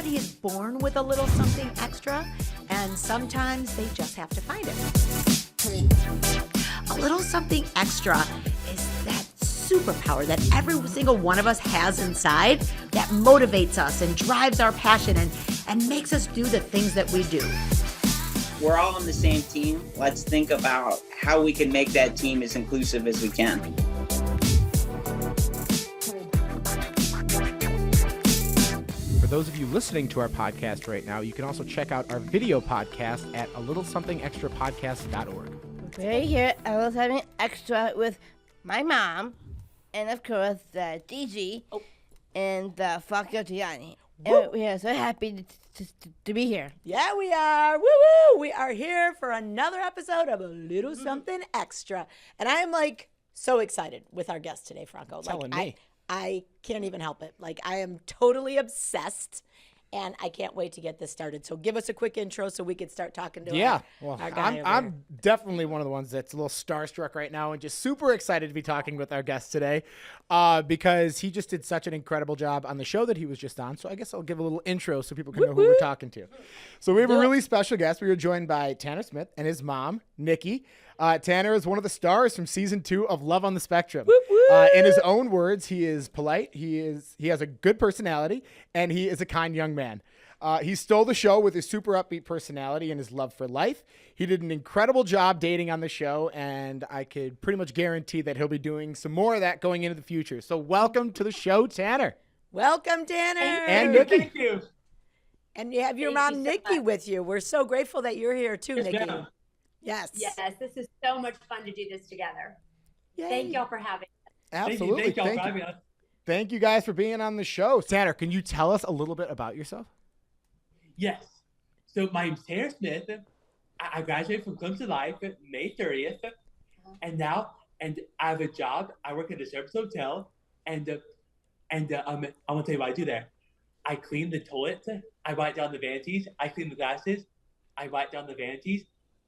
Everybody is born with a little something extra, and sometimes they just have to find it. A little something extra is that superpower that every single one of us has inside that motivates us and drives our passion and makes us do the things that we do. We're all on the same team. Let's think about how we can make that team as inclusive as we can. For those of you listening to our podcast right now, you can also check out our video podcast at alittlesomethingextrapodcast.org. We're here at Little Something Extra with my mom, and of course, Gigi and Falco Gianni. And we are so happy to be here. Yeah, we are. Woo-woo! We are here for another episode of A Little Something Extra. And I am so excited with our guest today, Franco. Telling me. I can't even help it. I am totally obsessed, and I can't wait to get this started. So give us a quick intro so we can start talking to our guy I'm definitely one of the ones that's a little starstruck right now and just super excited to be talking with our guest today because he just did such an incredible job on the show that he was just on. So I guess I'll give a little intro so people can know who we're talking to. So we have a really special guest. We were joined by Tanner Smith and his mom, Nicci. Tanner is one of the stars from season 2 of Love on the Spectrum. In his own words, he is polite, he has a good personality, and he is a kind young man. He stole the show with his super upbeat personality and his love for life. He did an incredible job dating on the show, and I could pretty much guarantee that he'll be doing some more of that going into the future. So welcome to the show, Tanner. Welcome, Tanner. And Nicci. Thank you. And you have your mom, Nicci, with you. We're so grateful that you're here, too, Yes, Nicci. ma'am. Yes. Yes, this is so much fun to do this together. Yay. Thank y'all for having us. Absolutely. Thank you for having us. Thank you guys for being on the show. Tanner, can you tell us a little bit about yourself? Yes. So my name's Tanner Smith. I graduated from Clemson Life May 30th, and I have a job. I work at a service hotel, and I'm gonna tell you what I do there. I clean the toilets. I wipe down the vanities. I clean the glasses. I wipe down the vanities.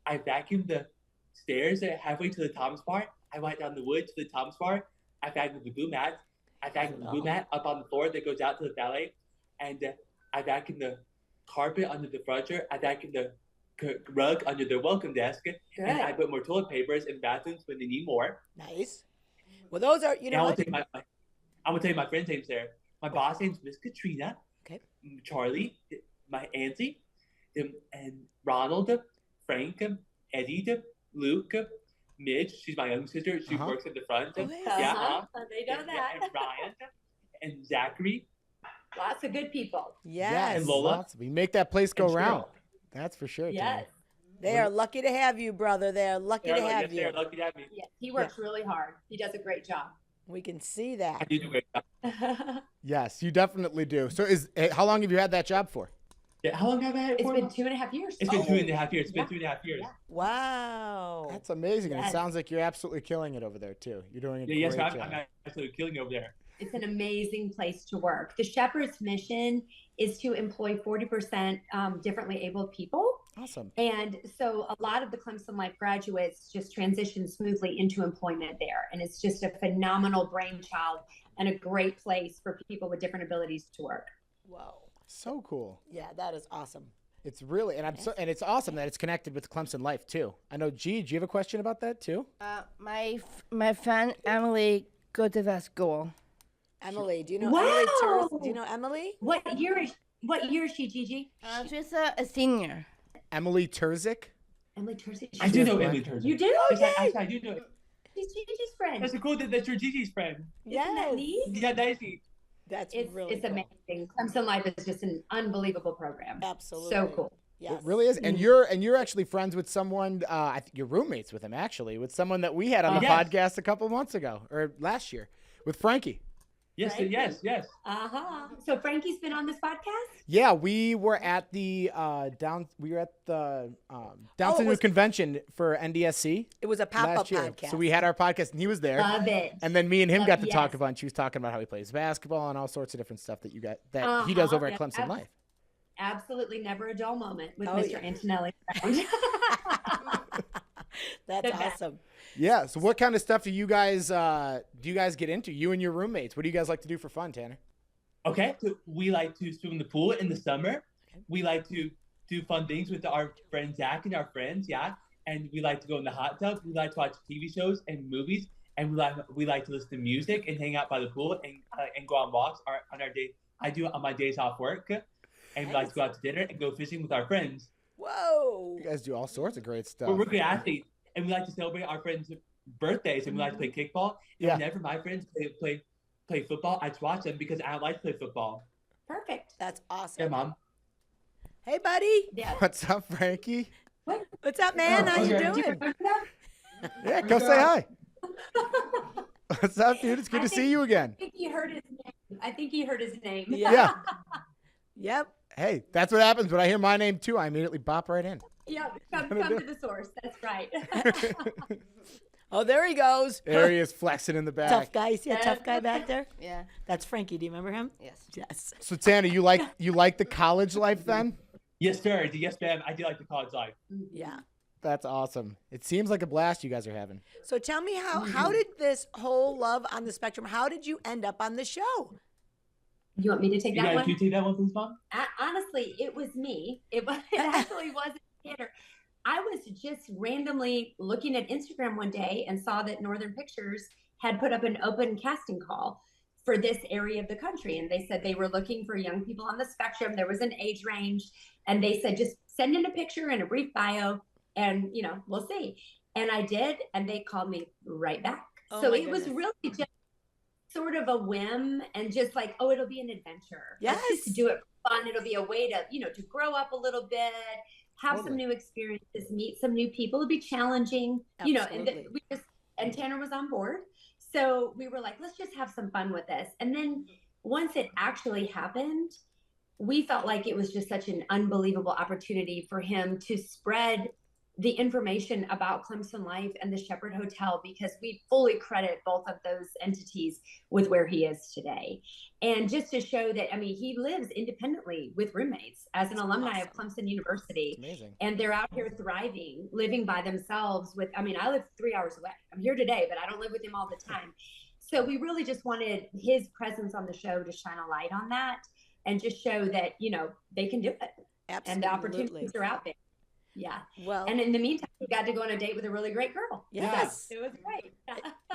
I vacuum the stairs halfway to the Tom's bar. I wipe down the wood to the Tom's bar. I vacuum the blue mat. I vacuum the blue mat up on the floor that goes out to the valet. And I vacuum the carpet under the furniture. I vacuum the rug under the welcome desk. Good. And I put more toilet papers in bathrooms when they need more. Nice. Well, those are, I'm gonna tell you my friend's names there. My boss name's Miss Katrina. Okay. Charlie, my auntie, and Ronald, Frank, Eddie, Luke, Midge. She's my younger sister. She works at the front. Oh, Yeah. They know that. And Ryan and Zachary. Lots of good people. Yes. And Lola. Lots. We make that place go And Cheryl. round. That's for sure. Yes. Tanner. They are lucky to have you, brother. They are lucky to have you. They're lucky to have me. Yes, he works really hard. He does a great job. We can see I that. do a great job. Yes, you definitely do. So how long have you had that job for? Yeah, how long have I had it It's for? been 2.5 years. It's been 2.5 years. It's been 2.5 years. Yeah. Wow. That's amazing. And it Yes. sounds like you're absolutely killing it over there, too. You're doing a Yes, great I'm job. absolutely killing over there. It's an amazing place to work. The Shepherd's mission is to employ 40% differently abled people. Awesome. And so a lot of the Clemson Life graduates just transition smoothly into employment there. And it's just a phenomenal brainchild and a great place for people with different abilities to work. Whoa. So cool. Yeah, that is awesome. It's really, and it's awesome that it's connected with Clemson Life, too. I know, G, do you have a question about that, too? My friend Emily go to that school. Emily, do you know Wow. Emily Turth? Do you know Emily? What year is she, Gigi? She's a senior. Emily Terzic? Emily Terzi. I do know Yes, Emily Turner. You do? Yes, I do know. She's Gigi's friend. That's cool that you're Gigi's friend. Isn't that neat? Yeah, that's neat. That's It's really cool. amazing. Clemson Life is just an unbelievable program. Absolutely. So cool. Yes. It really is. And you're actually friends with someone, I think you're roommates with him, actually, with someone that we had on the Yes. podcast a couple months ago, or last year, with Frankie. Yes, Frankie. yes. So Frankie's been on this podcast? Yeah, we were at the Down Syndrome was- convention for NDSC It was a pop-up last year. podcast. So we had our podcast, and he was there. Love it. And then me and him got to talk Yes. a bunch. He was talking about how he plays basketball and all sorts of different stuff that he does over at Yeah, Clemson Life. Absolutely never a dull moment with Oh, Mr. yeah. Antonelli. That's The best. awesome. Yeah. So what kind of stuff do you guys get into? You and your roommates. What do you guys like to do for fun, Tanner? Okay, so we like to swim in the pool in the summer. We like to do fun things with our friend Zach and our friends, yeah. And we like to go in the hot tub. We like to watch TV shows and movies, and we like to listen to music and hang out by the pool and go on walks on our day. I do it on my days off work, and we like to go out to dinner and go fishing with our friends. Whoa! You guys do all sorts of great stuff. We're great athletes, and we like to celebrate our friends' birthdays, and we like to play kickball. And whenever my friends play football, I just watch them because I don't like to play football. Perfect. That's awesome. Yeah, Mom. Hey, buddy. Yeah. What's up, Frankie? What's up, man? How you doing? Yeah, go say hi. What's up, dude? It's good to see you again. I think he heard his name. Yeah. Yep. Hey, that's what happens when I hear my name too. I immediately bop right in. Yeah, come to the source. That's right. Oh, there he goes. There he is flexing in the back. Tough guy. You see a tough guy back there? Yeah. That's Frankie. Do you remember him? Yes. Yes. So Tanner, you like the college life then? Yes, sir. Yes, ma'am. I do like the college life. Yeah. That's awesome. It seems like a blast you guys are having. So tell me how did this whole Love on the Spectrum, how did you end up on the show? You want me to take You that guys, one? can you take that one, please, Mom? Honestly, it was me. It actually wasn't Tanner. I was just randomly looking at Instagram one day and saw that Northern Pictures had put up an open casting call for this area of the country. And they said they were looking for young people on the spectrum. There was an age range. And they said, just send in a picture and a brief bio and, we'll see. And I did. And they called me right back. Oh so my it was goodness. really just sort of a whim and just like, oh, it'll be an adventure. Yes. Let's just do it for fun. It'll be a way to, to grow up a little bit, have some new experiences, meet some new people. It'll be challenging, Absolutely. and Tanner was on board. So we were like, let's just have some fun with this. And then once it actually happened, we felt like it was just such an unbelievable opportunity for him to spread the information about Clemson Life and the Shepherd Hotel, because we fully credit both of those entities with where he is today. And just to show that, he lives independently with roommates as an alumni of Clemson University. Amazing. And they're out here thriving, living by themselves with, I live 3 hours away. I'm here today, but I don't live with him all the time. So we really just wanted his presence on the show to shine a light on that and just show that, they can do it. Absolutely. And the opportunities are out there. Yeah. Well, And in the meantime, we got to go on a date with a really great girl. yes. It was great.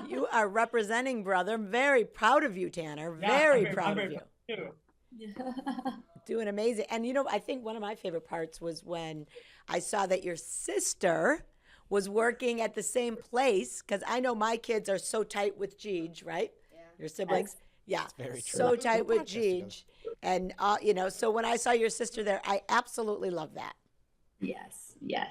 You are representing, brother. Very proud of you, Tanner. Very proud of you. Doing amazing. And, I think one of my favorite parts was when I saw that your sister was working at the same place, because I know my kids are so tight with Jeej, right? Yeah. Your siblings. Yeah. very true. So tight with Podcast Jeej. And, so when I saw your sister there, I absolutely love that. Yes.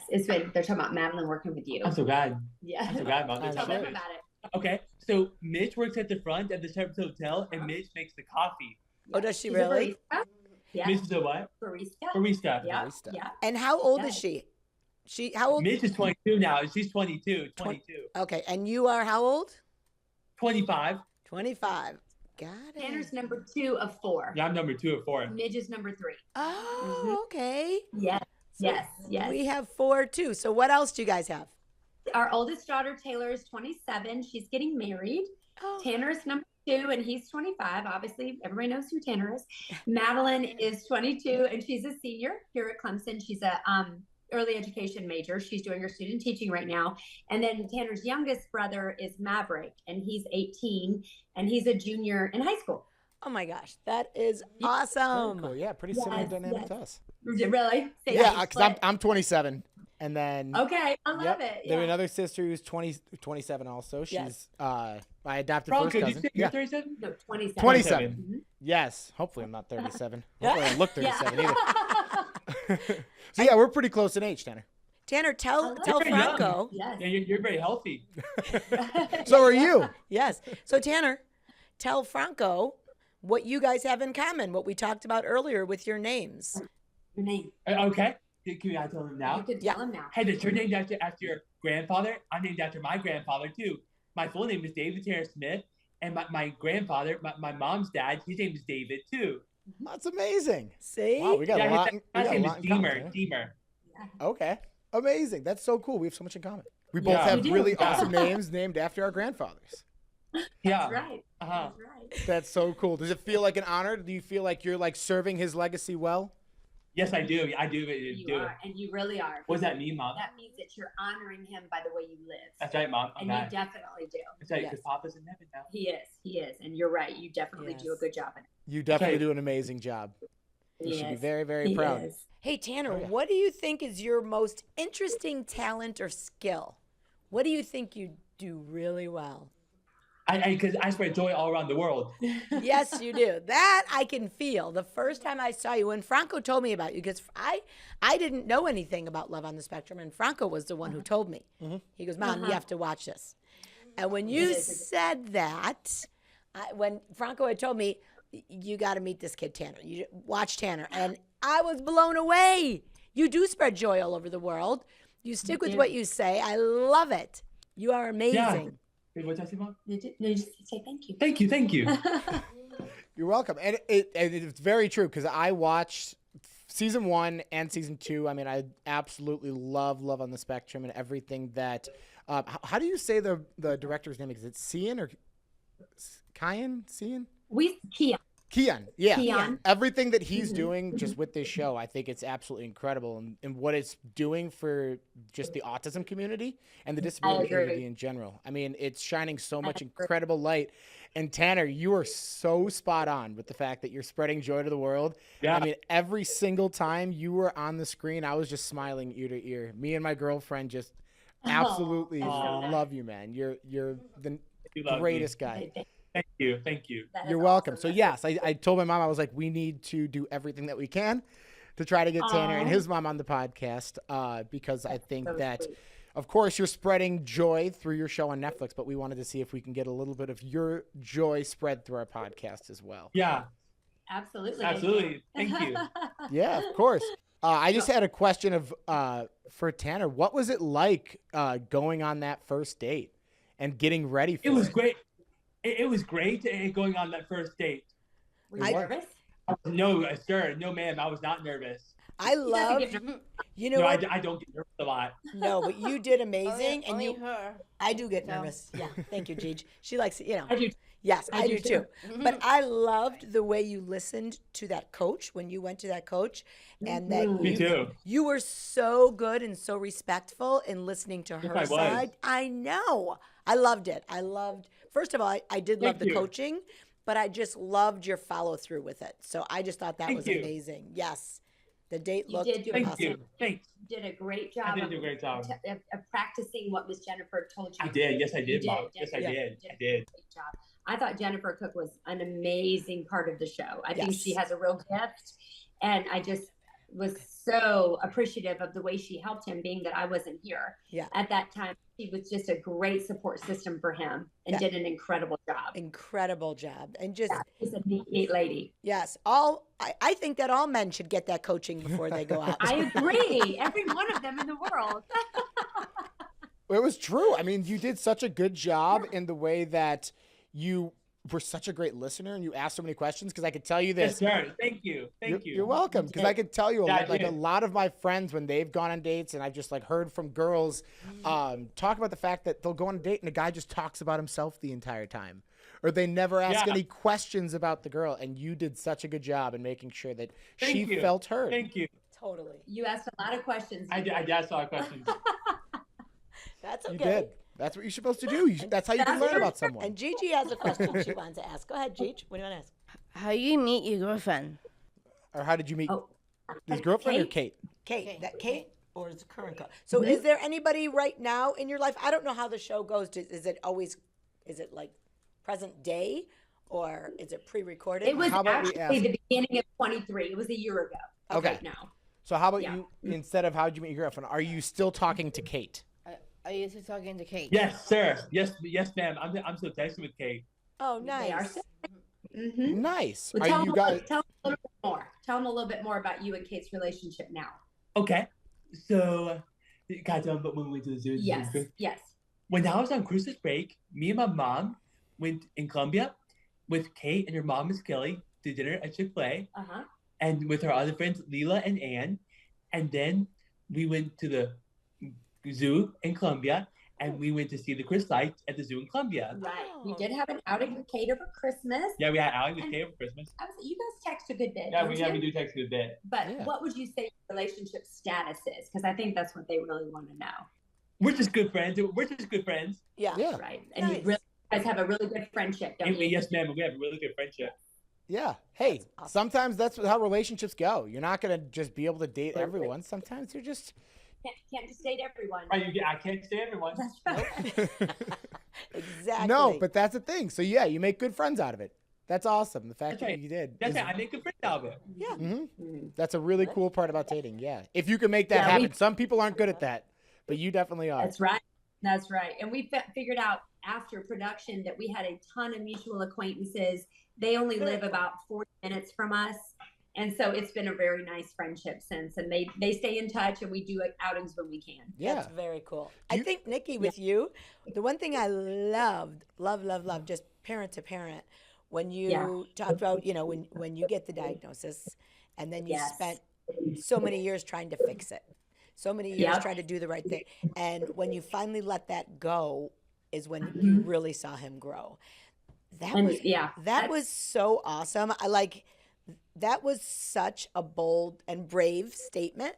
It's been, they're talking about Madeline working with you. I'm so glad. Yeah. I'm so glad, Mom. Tell them about it. Okay, so Mitch works at the front at the Shepherd's Hotel, and Mitch makes the coffee. Oh, does she She's a really? barista. Yeah. Mitch is a what? Barista. Barista. Yeah. Barista. Yeah. And how old Yes. is she? How old? Mitch is 22 now. She's 22. Okay. And you are how old? 25. 25. Got it. Tanner's number 2 of 4. Yeah, I'm number 2 of 4. Midge is number 3. Oh, okay. Yes. Yes. We have 4 too. So what else do you guys have? Our oldest daughter, Taylor, is 27. She's getting married. Oh. Tanner's number 2, and he's 25. Obviously, everybody knows who Tanner is. Madeline is 22, and she's a senior here at Clemson. She's a early education major. She's doing her student teaching right now. And then Tanner's youngest brother is Maverick, and he's 18, and he's a junior in high school. Oh my gosh, that is Very awesome. cool. Yeah, pretty similar Yes, dynamic yes. to us. Really? Say Yeah, that. because I'm 27, and then Okay, I love yep, it. there's Yeah. another sister who's 27 also. She's Yes. my adopted Bro, first could you cousin. say Yeah, you're 37? No, 27. 27. Mhm. Yes, hopefully I'm not 37. Yeah. Hopefully I don't look Yeah. 37 either. So yeah, we're pretty close in age, Tanner. Tanner, tell You're young. Franco. Yes. Yeah, you're very healthy. So are you. Yes. So Tanner, tell Franco what you guys have in common, what we talked about earlier with your names. Your name. Okay, can I tell him You now? could Yeah. tell him now. Hey, that you're named after your grandfather. I'm named after my grandfather too. My full name is David Tanner Smith, and my grandfather, my mom's dad, his name is David too. That's amazing. See? Wow, we got a his lot. We last got a name lot is in common. Deemer. Tanner. Deemer. Okay, amazing. That's so cool. We have so much in common. We both Yeah. have We do. really Yeah. awesome names named after our grandfathers. Yeah. That's right. Uh-huh. That's right. That's so cool. Does it feel like an honor? Do you feel like you're like serving his legacy well? Yes, I do. I do. You are, and you really are. What does that mean, Mom? That means that you're honoring him by the way you live. That's right, Mom. And you definitely do. That's right, Yes. because Papa's in heaven now. He is, and you're right. You definitely do a Yes. good job in it. You definitely Okay. do an amazing job. You should be Yes. very, very He proud. is. Hey, Tanner, Oh, yeah. what do you think is your most interesting talent or skill? What do you think you do really well? Because I spread joy all around the world. Yes, you do. That I can feel. The first time I saw you, when Franco told me about you, because I didn't know anything about Love on the Spectrum, and Franco was the one who told me. He goes, Mom, you have to watch this. And when you said that, when Franco had told me, you got to meet this kid, Tanner. You watch Tanner. And I was blown away. You do spread joy all over the world. You stick with what you say. I love it. You are amazing. Wait, what did I say, Mom? You just say thank you. Thank you, thank you. You're welcome. And it's very true because I watched season 1 and season 2. I mean, I absolutely love Love on the Spectrum and everything that. How do you say the director's name? Is it Cian or Kian? Cian? Kian, yeah. Kian. Everything that he's doing just with this show, I think it's absolutely incredible. And what it's doing for just the autism community and the disability community in general. I mean, it's shining so much incredible light. And Tanner, you are so spot on with the fact that you're spreading joy to the world. Yeah. I mean, every single time you were on the screen, I was just smiling ear to ear. Me and my girlfriend just absolutely love you, man. You're the greatest guy. Thank you, thank you. You're welcome. So yes, I told my mom, I was like, we need to do everything that we can to try to get Tanner and his mom on the podcast because I think that, of course, you're spreading joy through your show on Netflix, but we wanted to see if we can get a little bit of your joy spread through our podcast as well. Yeah. Absolutely. Thank you. Yeah, of course. I just had a question for Tanner. What was it like going on that first date and getting ready for it? It was great. It was great going on that first date. Were you nervous? No, sir. No, ma'am. I was not nervous. I love, you know No, what? I don't get nervous a lot. No, but you did amazing. And Only her. I do get nervous. Yeah. Thank you, Gigi. She likes, I do. Yes, I do too. Mm-hmm. But I loved the way you listened to that coach when you went to that coach, and that Me too. you were so good and so respectful in listening to her I was. side. I know. I loved it. First of all, I did love Thank the you. coaching, but I just loved your follow through with it. So I just thought that Thank was you. amazing. Yes. The date You looked did do Thank awesome. you. Thanks. Did a great job. I did do a great job. Of practicing what Miss Jennifer told you. I did. Yes, I did, You Mom. did, Yes, I didn't you? did. You I did. a great job. I thought Jennifer Cook was an amazing part of the show. I think Yes. she has a real gift, and I just was so appreciative of the way she helped him, being that I wasn't here Yeah. at that time. She was just a great support system for him and did an incredible job. Incredible job. And just, She's a neat lady. yes, I think that all men should get that coaching before they go out. I agree. Every one of them in the world. It was true. I mean, you did such a good job in the way that you were such a great listener and you asked so many questions because I could tell you this. Yes, sir. Thank you. Thank you. You're welcome. Because I could tell you Yeah, I like a did. lot of my friends when they've gone on dates and I've just like heard from girls talk about the fact that they'll go on a date and a guy just talks about himself the entire time. Or they never ask Yeah. any questions about the girl. And you did such a good job in making sure that Thank she you. felt heard. Thank you. Totally. You asked a lot of questions. I did. I asked a lot of questions. That's okay. You did. That's what you're supposed to do. That's how you can learn about someone. And Gigi has a question she wants to ask. Go ahead, Gigi. What do you want to ask? How you meet your girlfriend? Or how did you meet Oh, his girlfriend or Kate? Kate. That Kate or is the current girl? So is there anybody right now in your life? I don't know how the show goes. Is it like present day or is it pre-recorded? It was How about we actually ask- the beginning of 23. It was a year ago. Okay. Right now. So how about Yeah. you, instead of how did you meet your girlfriend, are you still talking to Kate? Are you still talking to Kate? Yes, sir. Yes, ma'am. I'm still texting with Kate. Oh, They are nice. still- Mm-hmm. Nice. Well, Are tell you them guys? tell them a little bit more. Tell them a little bit more about you and Kate's relationship now. Okay. So, can I tell them about when we went to the zoo? Yes. Yes. When I was on Christmas break, me and my mom went in Colombia with Kate and her mom, Miss Kelly, to dinner at Chick-fil-A, Uh-huh. and with her other friends, Leela and Ann. And then we went to the zoo in Colombia, and we went to see the Chris Lights at the zoo in Columbia. Right. We did have an outing with Kate over Christmas. Yeah, we had outing with Kate over Christmas. You guys text a good bit. Yeah, don't we you? do text a good bit. But what would you say your relationship status is? Because I think that's what they really want to know. We're just good friends. Yeah. Right. And Nice. you really guys have a really good friendship, don't you? Yes, ma'am. We have a really good friendship. Yeah. Hey, That's awesome. sometimes that's how relationships go. You're not going to just be able to date everyone. Sometimes you're just. Can't just date everyone. Right, I can't stay everyone. That's right. Exactly. No, but that's the thing. So yeah, you make good friends out of it. That's awesome. The fact That's that right. you did. That's it. I make good friends out of it. Yeah. That's a really cool part about dating. Yeah. If you can make that Yeah, happen. Some people aren't good at that, but you definitely are. That's right. That's right. And we figured out after production that we had a ton of mutual acquaintances. They only live about 40 minutes from us. And so it's been a very nice friendship since. And they stay in touch, and we do outings when we can. Yeah. That's very cool. I think, Nicci, with you, the one thing I love, just parent to parent, when you talked about, when you get the diagnosis and then you spent so many years trying to fix it, so many years trying to do the right thing. And when you finally let that go is when you really saw him grow. That was so awesome. That was such a bold and brave statement,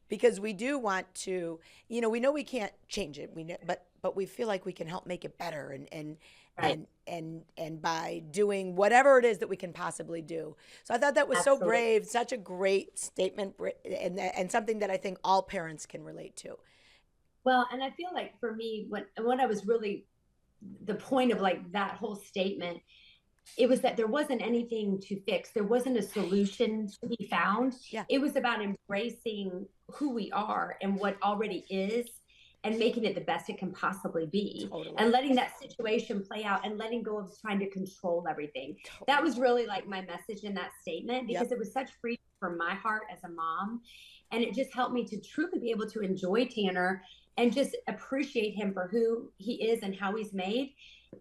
because we do want to, we know we can't change it. We know, but we feel like we can help make it better, and by doing whatever it is that we can possibly do. So I thought that was so brave, such a great statement, and something that I think all parents can relate to. Well, and I feel like for me, what I was really, the point of like that whole statement, it was that there wasn't anything to fix. There wasn't a solution to be found. Yeah. It was about embracing who we are and what already is, and making it the best it can possibly be. Totally. And letting that situation play out, and letting go of trying to control everything. Totally. That was really like my message in that statement, because it was such freedom from my heart as a mom. And it just helped me to truly be able to enjoy Tanner and just appreciate him for who he is and how he's made.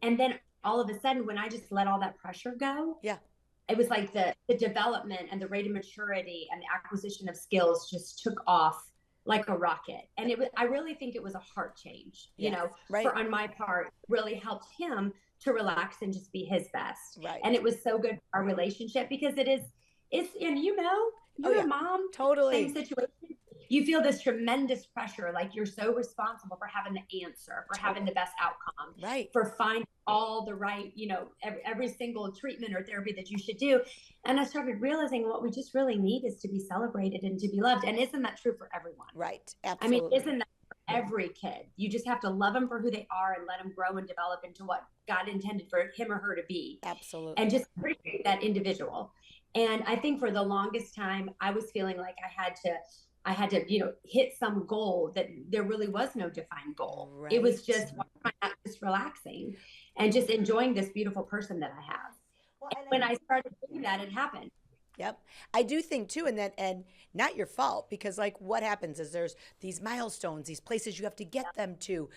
And then all of a sudden, when I just let all that pressure go, it was like the development and the rate of maturity and the acquisition of skills just took off like a rocket. And I really think it was a heart change, on my part, really helped him to relax and just be his best. Right. And it was so good for our relationship, because it's, and you're a mom, totally same situation. You feel this tremendous pressure, like you're so responsible for having the answer, for having the best outcome, for finding all the right, every single treatment or therapy that you should do. And I started realizing what we just really need is to be celebrated and to be loved. And isn't that true for everyone? Right. Absolutely. I mean, isn't that for every kid? You just have to love them for who they are and let them grow and develop into what God intended for him or her to be. Absolutely. And just appreciate that individual. And I think for the longest time, I was feeling like I had to, hit some goal that there really was no defined goal. Right. It was just relaxing and just enjoying this beautiful person that I have. Well, and when I started doing that, it happened. Yep. I do think too, and not your fault, because like what happens is there's these milestones, these places you have to get them to,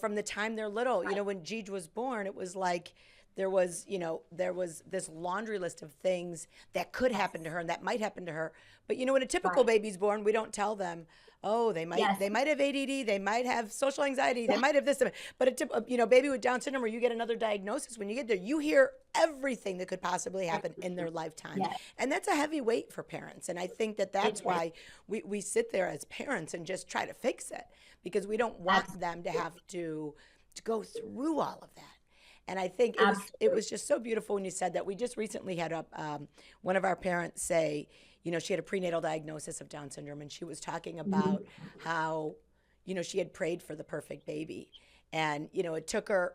from the time they're little. Right. When Gigi was born, it was like, there was this laundry list of things that could happen to her and that might happen to her. But when a typical baby's born, we don't tell them, oh, they might have ADD, they might have social anxiety, they might have this. But a baby with Down syndrome, or you get another diagnosis, when you get there, you hear everything that could possibly happen in their lifetime. Yes. And that's a heavy weight for parents. And I think that's why we sit there as parents and just try to fix it, because we don't want them to have to go through all of that. And I think it was just so beautiful when you said that. We just recently had one of our parents say, she had a prenatal diagnosis of Down syndrome, and she was talking about how, she had prayed for the perfect baby. And, it took her,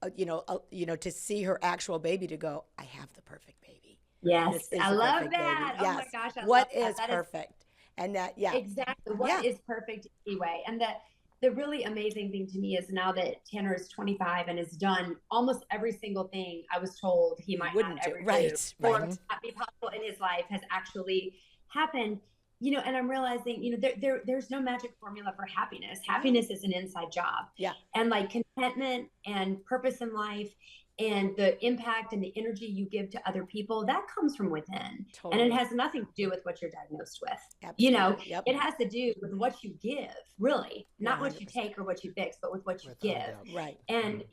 to see her actual baby to go, I have the perfect baby. Yes, I love that. Baby. Oh my gosh, what is perfect? And that, exactly. What is perfect anyway? And the really amazing thing to me is now that Tanner is 25 and has done almost every single thing I was told he might not ever do, or not be possible in his life, has actually happened. And I'm realizing, there's no magic formula for happiness. Happiness is an inside job. Yeah. And like contentment and purpose in life and the impact and the energy you give to other people, that comes from within. Totally. And it has nothing to do with what you're diagnosed with. Absolutely. You know, Yep. it has to do with what you give, really, not what you 100%. take or what you fix, but with what you Without a give. doubt. Right. And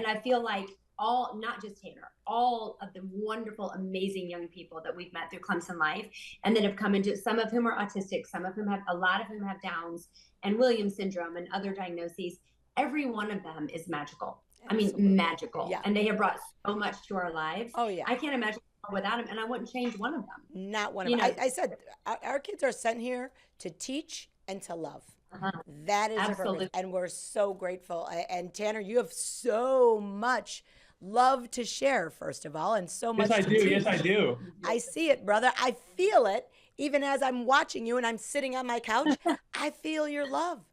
I feel like not just Tanner, all of the wonderful, amazing young people that we've met through Clemson Life, and that have come into, some of whom are autistic, some of whom a lot of whom have Downs and Williams syndrome and other diagnoses. Every one of them is magical. Absolutely. I mean, magical. Yeah. And they have brought so much to our lives. Oh, yeah. I can't imagine without them, and I wouldn't change one of them. Not one of You them. know- I said our kids are sent here to teach and to love. Uh-huh. That is their Absolutely. purpose, and we're so grateful. And Tanner, you have so much love to share, first of all, and so much Yes, I to do. teach. Yes, I do. I see it, brother. I feel it. Even as I'm watching you and I'm sitting on my couch, I feel your love.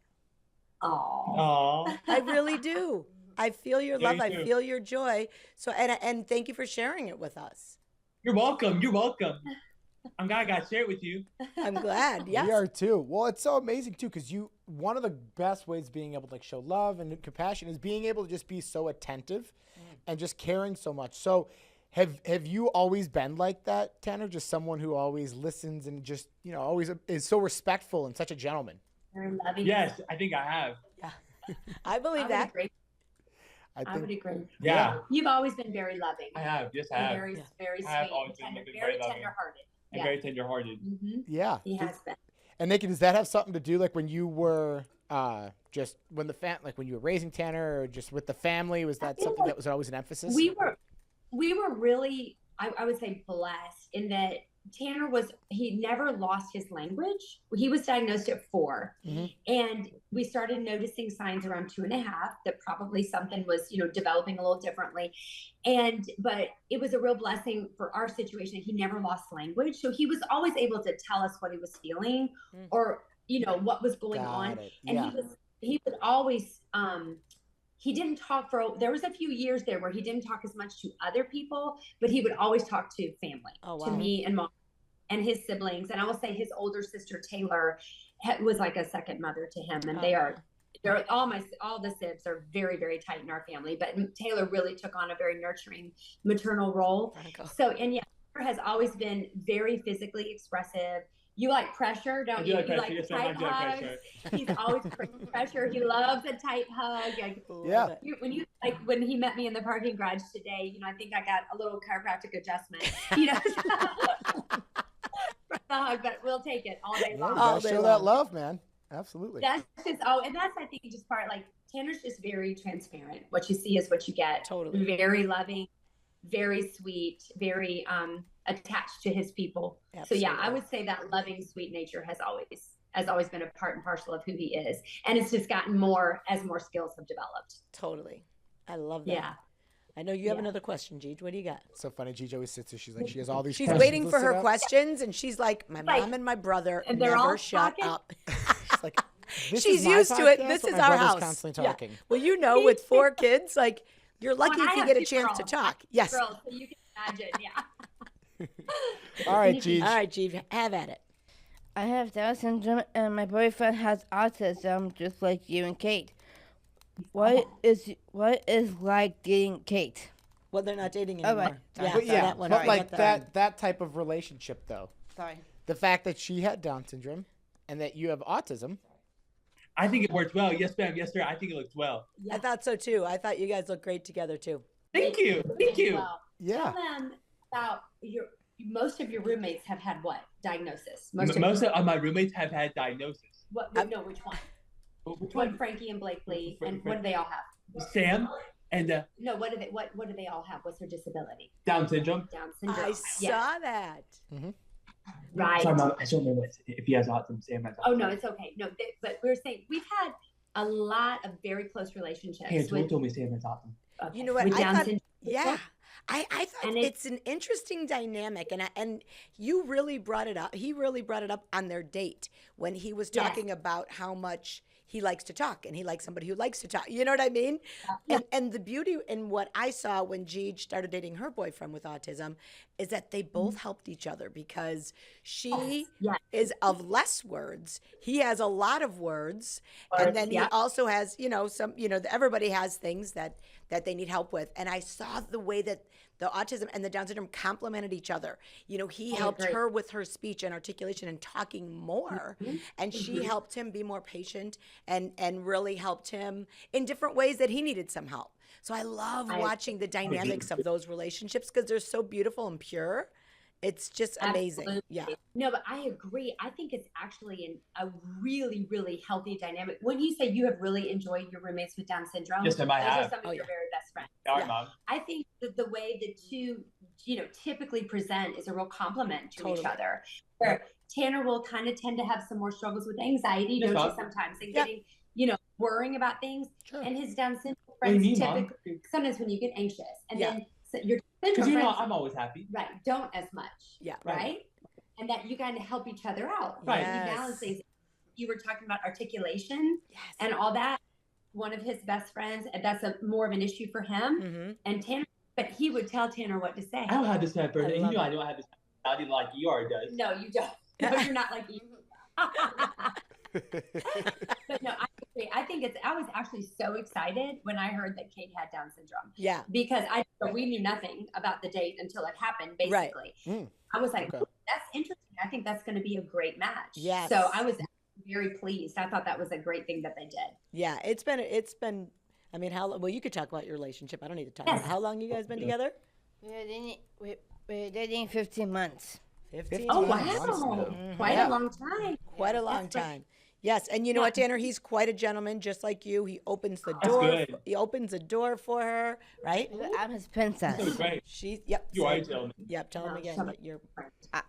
Oh, Aw. I really do. I feel your Yeah, love. you I too. feel your joy. So, and thank you for sharing it with us. You're welcome. You're welcome. I'm glad I got to share it with you. I'm glad. Yes. We are too. Well, it's so amazing too because one of the best ways being able to like show love and compassion is being able to just be so attentive and just caring so much. So have you always been like that, Tanner? Just someone who always listens and just, always is so respectful and such a gentleman. very loving. Yes, I think I have. I I believe would that. agree. I I would think agree. Yeah, You've always been very loving. I have. Yes, I And have. very, Yeah. very I have sweet, always and been tender, very very loving. tender-hearted. I'm Yeah. very tender-hearted. yeah. He has been. And Nikki, does that have something to do like when you were just when when you were raising Tanner or just with the family? Was that feel something like that was always an emphasis? We were really, I would say, blessed in that Tanner he never lost his language. He was diagnosed at 4, Mhm. and we started noticing signs around 2.5 that probably something was, developing a little differently. But it was a real blessing for our situation. He never lost language. So he was always able to tell us what he was feeling Mm. or, what was going Got on. it. And Yeah. he would always, he didn't talk there was a few years there where he didn't talk as much to other people, but he would always talk to family, Oh, to wow. me and mom and his siblings. And I will say his older sister, Taylor, was like a second mother to him. And they're all the sibs are very, very tight in our family, but Taylor really took on a very nurturing maternal role. Franco. So, and yeah, Taylor has always been very physically expressive. You like pressure, don't I do you? like You pressure. like Yes, ma'am, I tight do like hugs. pressure. He's always bringing pressure. He loves a tight hug. Like, Yeah. Love it. when he met me in the parking garage today, I think I got a little chiropractic adjustment, from the hug, but we'll take it all day Yeah, you long. All gotta day show long. that love, man. Absolutely. That's just, and that's, I think, just part, like, Tanner's just very transparent. What you see is what you get. Totally. Very loving, very sweet, very attached to his people. So yeah, I Absolutely. would say that loving, sweet nature has always been a part and parcel of who he is. And it's just gotten more as more skills have developed. Totally. I love that. Yeah. I know you have Yeah. another question, Gigi. What do you got? So funny. Gigi always sits there. She's like, she has all these. She's questions waiting for listed her up. questions, and she's like, my Like, mom and my brother and they're never all shut talking? up. She's like, this She's is my used to it. podcast, This but is my our brother's house. constantly Yeah. talking. Well, with 4 kids, like, you're lucky Well, if I you have get a 2 chance to girls. talk. Yes. Girls, so you can imagine, yeah. All right, Gigi. All right, Gigi, have at it. I have Down syndrome, and my boyfriend has autism, just like you and Kate. What is like dating Kate? Well, they're not dating Oh, anymore. right. Yeah, But so yeah, that one, but I like got that type of relationship though. Sorry. The fact that she had Down syndrome and that you have autism. I think it worked well. Yes, ma'am. Yes, sir. I think it looks well. I thought so too. I thought you guys looked great together too. Thank you. Thank you. Well, Yeah. tell them about most of your roommates have had what diagnosis? Most of my roommates have had diagnosis. Which one? Which What one? Frankie and Blakely, and what do they all have? Sam and No, what do they all have? What's their disability? Down syndrome. Down syndrome. I saw that. Right. Sorry, Mom, I don't know if he has autism. Sam has autism. Oh no, it's okay. No, but we're saying we've had a lot of very close relationships. Hey, with, told me Sam has autism. okay, You know what? With I Down thought, syndrome. yeah. I thought And it's an interesting dynamic, and you really brought it up. He really brought it up on their date when he was Yes. talking about how much he likes to talk and he likes somebody who likes to talk. You know what I mean? And the beauty in what I saw when Gigi started dating her boyfriend with autism is that they both helped each other, because she is of less words. He has a lot of words. And then he also has, everybody has things that they need help with. And I saw the way that the autism and the Down syndrome complemented each other. He helped her with her speech and articulation and talking more. And she helped him be more patient and really helped him in different ways that he needed some help. So I love watching the dynamics of those relationships, because they're so beautiful and pure. It's just amazing. Absolutely. Yeah. No, but I agree. I think it's actually a really, really healthy dynamic. When you say you have really enjoyed your roommates with Down syndrome, Yes, ma'am, I those have. are some of your very best friends. All right, Mom. I think that the way the two, typically present is a real compliment to each other. Where Tanner will kind of tend to have some more struggles with anxiety, don't you, sometimes, and getting, worrying about things. Sure. And his Down syndrome What do you friends mean, Mom? typically, sometimes when you get anxious, and then your Because syndrome friends, I'm always happy. right, don't as much. Yeah. Right? And that you kind of help each other out. Right. You balance things. You were talking about articulation and all that. One of his best friends, and that's more of an issue for him. And Tanner, but he would tell Tanner what to say. I don't have this type of person. I don't have this personality like Eeyore does. No, you don't. No, you're not like you. But no, I agree. I think I was actually so excited when I heard that Kate had Down syndrome. Yeah. Because we knew nothing about the date until it happened, basically. I was like, that's interesting. I think that's going to be a great match. Yes. So I was very pleased. I thought that was a great thing that they did. Yeah. It's been, I mean, you could talk about your relationship. I don't need to talk about how long you guys been together? We're dating 15 months. 15 Oh, months. wow. Quite a long time. Quite a long time. Yes, and you know what, Tanner? He's quite a gentleman, just like you. He opens the door. good. He opens the door for her, right? I'm his princess. That was great. You are a gentleman. Yep, tell him again that you're.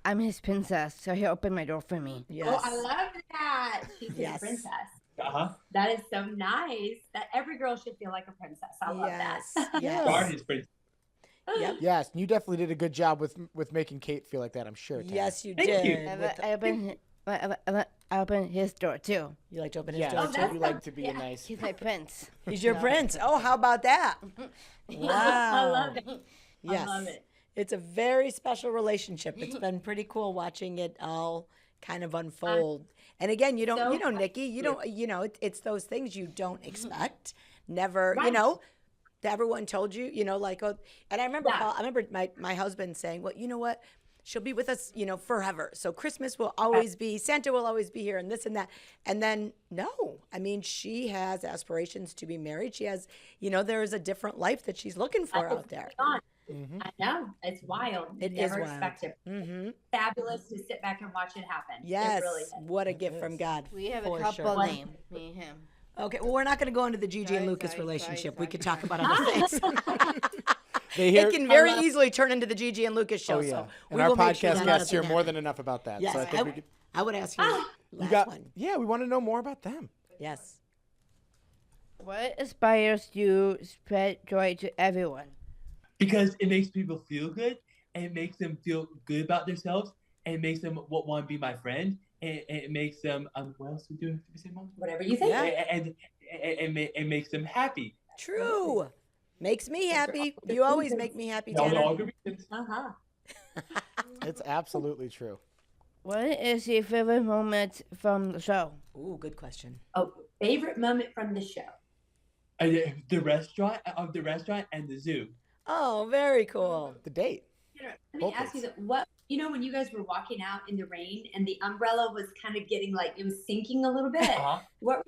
I'm his princess, so he opened my door for me. Yes. Oh, I love that. She's a princess. That is so nice. That every girl should feel like a princess. I love that. Yes. You are his princess. Yep. Yes, and you definitely did a good job with making Kate feel like that, I'm sure. Tanner. Yes, you Thank did. you. I opened his door too. You like to open his door Yeah, too? you like to be a nice. He's my prince. He's your prince. Oh, how about that? Wow. I love it. Yes. I love it. It's a very special relationship. It's been pretty cool watching it all kind of unfold. And again, Nicci, it's those things you don't expect. Never, everyone told you, and I remember my husband saying, well, you know what? She'll be with us, forever. So Christmas will always be, Santa will always be here, and this and that. And then, no. I mean, she has aspirations to be married. She has, there is a different life that she's looking for out there. I know. It's wild. It Never is wild. expect it. Fabulous to sit back and watch it happen. Yes. It really is. What a gift from God. We have for a couple sure. names, me and him. Okay, well, we're not going to go into the Gigi and Lucas relationship. We could talk about other things. It can very easily turn into the Gigi and Lucas show. Oh, yeah. So and our will make sure podcast that guests hear doesn't more happen. than enough about that. Yes, So I think we could. I would ask you last one. Yeah, we want to know more about them. Yes. What inspires you to spread joy to everyone? Because it makes people feel good, and it makes them feel good about themselves, and it makes them want to be my friend, and it makes them what else we do? Whatever you think. Yeah. And it makes them happy. True. Makes me happy. You always make me happy, Tanner. All the reasons. It's absolutely true. What is your favorite moment from the show? Ooh, good question. Oh, favorite moment from the show. The restaurant and the zoo. Oh, very cool. The date. Let me ask you that. What when you guys were walking out in the rain and the umbrella was kind of getting it was sinking a little bit. What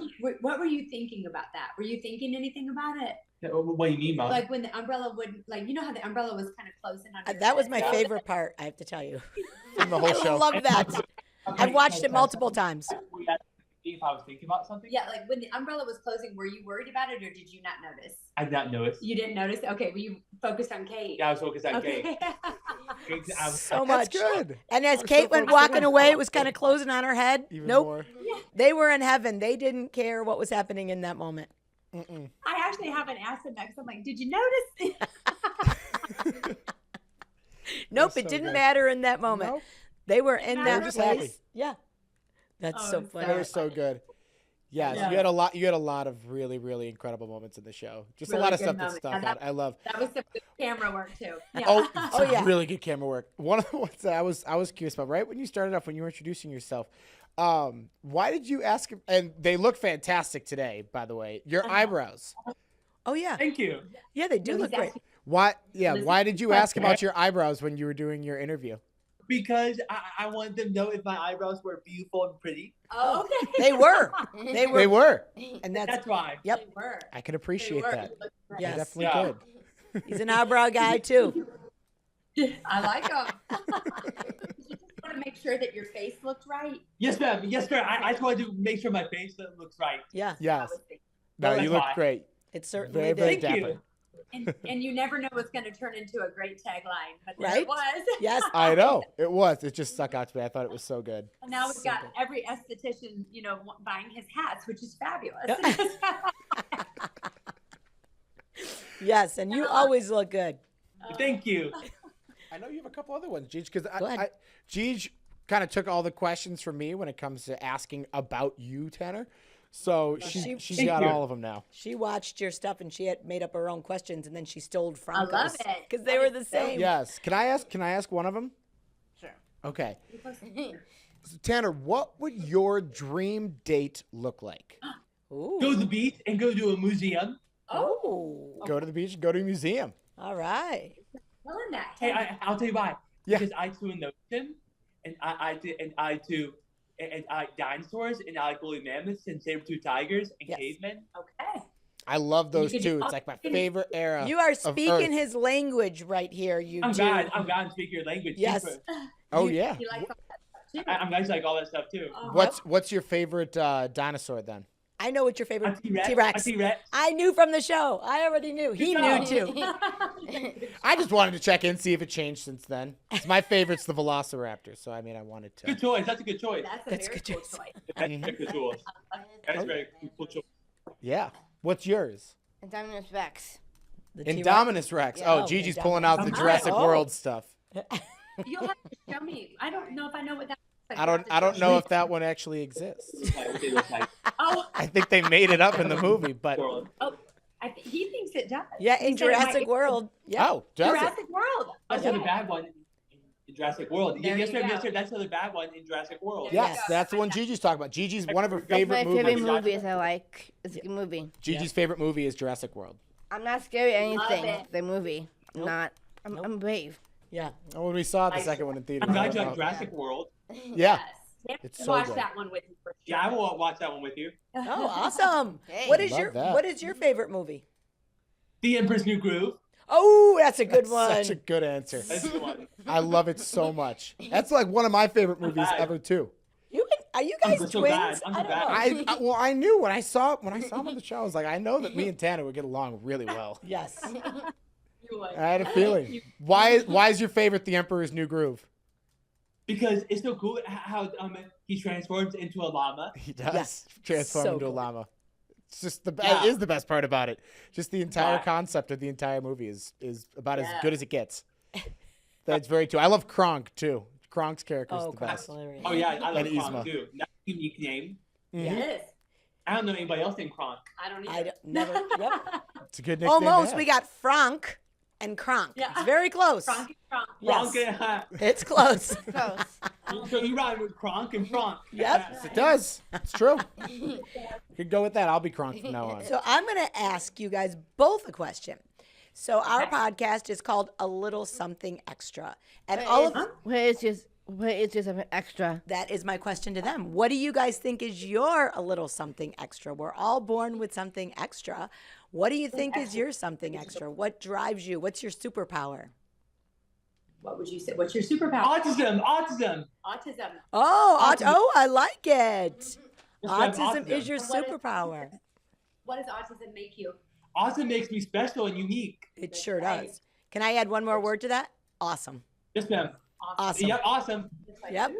were you thinking about that? Were you thinking anything about it? What do you mean, Mom? Like when the umbrella wouldn't, how the umbrella was kind of closing on your That was head? my favorite part, I have to tell you. From the whole I show. love that. I've watched it multiple times. If I was thinking about something? Yeah, like when the umbrella was closing, were you worried about it or did you not notice? I did not notice. You didn't notice? Okay, were you focused on Kate? Yeah, I was focused on Kate. So That's much. good. And as I'm Kate so went focused walking on away, it. it was kind of closing on her head. Even Nope. more. They were in heaven. They didn't care what was happening in that moment. Mm-mm. I actually haven't asked them that because I'm like, did you notice? Nope, That's it so didn't good. matter in that moment. Nope. They were in They that were just place. happy. Yeah. That's Oh, so it's funny. That was so good. Yes, Yeah. you had a lot. You had a lot of really, really incredible moments in the show. Just a Really lot of good stuff that moments. stuck Yeah, out. I love. That was some good camera work too. Yeah. Oh, Oh, yeah. really good camera work. One of the ones that I was curious about, right when you started off, when you were introducing yourself, why did you ask? And they look fantastic today, by the way. Your eyebrows. Oh yeah, Thank you. yeah, they do No, look he's great. asking- Why? Yeah. Listen, Why did you ask about your eyebrows when you were doing your interview? Because I wanted them to know if my eyebrows were beautiful and pretty. Oh, okay. They were, they were, They were. and that's That's why. yep. They were. I can They appreciate were. that. Right. Yes. Definitely Yeah. good. He's an eyebrow guy too. I like them. You just want to make sure that your face looked right. Yes, ma'am. Yes, ma'am. I just wanted to make sure my face looks right. Yeah, Yes. I was thinking. No, That's you look why. great. it certainly Very, very did. Thank dapper. you. And you never know what's going to turn into a great tagline, but there Right? it was. Yes. I know it was. It just stuck out to me. I thought it was so good. And now we've So got good. every esthetician, buying his hats, which is fabulous. Yes, and you always look good. Thank you. I know you have a couple other ones, Jeej, because Go ahead. Jeej kind of took all the questions from me when it comes to asking about you, Tanner. So she's Thank got you. all of them now. She watched your stuff and she had made up her own questions, and then she stole I Franco's love it. because they were the same. Yes. Can I ask one of them? Sure. Okay. So, Tanner, what would your dream date look like? Ooh. Go to the beach and go to a museum. Oh. Go to the beach, go to a museum. All right. Well, in that. Hey, I'll tell you why. Yeah. Because I swim in the ocean, and I dinosaurs, and I like woolly mammoths and saber-tooth tigers and Yes. cavemen. Okay. I love those could two. do It's like my all- favorite era. You are of speaking Earth. his language right here. You I'm do. God. I'm God. Speak your language. Yes. Super. Oh you- yeah. You like all that stuff too. I'm guys like all that stuff too. What's your favorite dinosaur then? I know what your A favorite T-Rex. T-Rex. A T-Rex. I knew from the show. I already knew. He knew too. I just wanted to check in, see if it changed since then. My favorite's the Velociraptor, so I mean, I wanted to. Good choice. That's a good choice. That's a That's very good cool choice. choice. That's a good choice. That's a very cool choice. Yeah. What's yours? Indominus Rex. The T-Rex. Indominus Rex. Yeah. Oh, Oh, Gigi's Indominus. pulling out the Oh. Jurassic Oh. World stuff. You'll have to show me. I don't know if I know what that. Looks like. I You'll don't. have I to don't show know me. if that one actually exists. Oh, I think they made it up in the movie, but World. he thinks it does. Yeah, He in said it might Jurassic be World. Yeah. oh, does it? Jurassic World. That's Okay. the bad one in Jurassic World. There Yes, you sir. go. Yes, sir. That's the bad one in Jurassic World. There you Yes, go. that's the one Gigi's talking about. Gigi's one of her That's favorite My favorite movies. movies I like. It's a good movie. Gigi's favorite movie is Jurassic World. I'm not scared of anything. it. The movie. I'm Nope. not. I'm brave. Yeah. Oh, when we saw the Nice. second one in theater. I'm glad you like Jurassic World. Yeah, Yes. It's We'll so watch good. that one with you for sure. Yeah, I will watch that one with you. Oh, awesome. Hey. What is Love your that. What is your favorite movie? The Emperor's New Groove. Oh, that's a good That's one. such a good answer. That's the one. I love it so much. That's like one of my favorite movies ever too. Are you I'm guys so twins? bad. I'm I so don't know. bad. Well, I knew when I saw him on the show. I was like, I know that me and Tanner would get along really well. Yes. You would. I had a feeling. Why is your favorite The Emperor's New Groove? Because it's so cool how he transforms into a llama. He does Yes. transform So into a cool. llama. It's just Yeah. it is the best part about it. Just the entire Yeah. concept of the entire movie is about as Yeah. good as it gets. That's very true. I love Kronk too. Kronk's character is Oh, the Cronk's best. hilarious. Oh yeah, I love And Kronk Yzma. too. That's a unique name. Mhm. Yes. I don't know anybody else named Kronk. I don't I either. don't- never. Yep. It's a good nickname. to Almost. have. We got Frank and Kronk. Yeah. It's very close. Frank and Frank. Yes. Kronk and, It's close. Close. so you rhyme with Kronk and Frank. Yep. It does. It's true. Could go with that. I'll be Kronk from now on. So I'm going to ask you guys both a question. So our podcast is called A Little Something Extra. And all of Where is this something extra? that is my question to them. What do you guys think is your a little something extra? We're all born with something extra. What do you think is your something extra? What drives you? What's your superpower? What would you say? What's your superpower? Autism. Autism. Autism. Oh, I like it. Yes, ma'am, Autism is your And what is- superpower. What does autism make you? Autism makes me special and unique. It sure right. does. Can I add one more word to that? Awesome. Yes, ma'am. Awesome. Yep, awesome. Yep.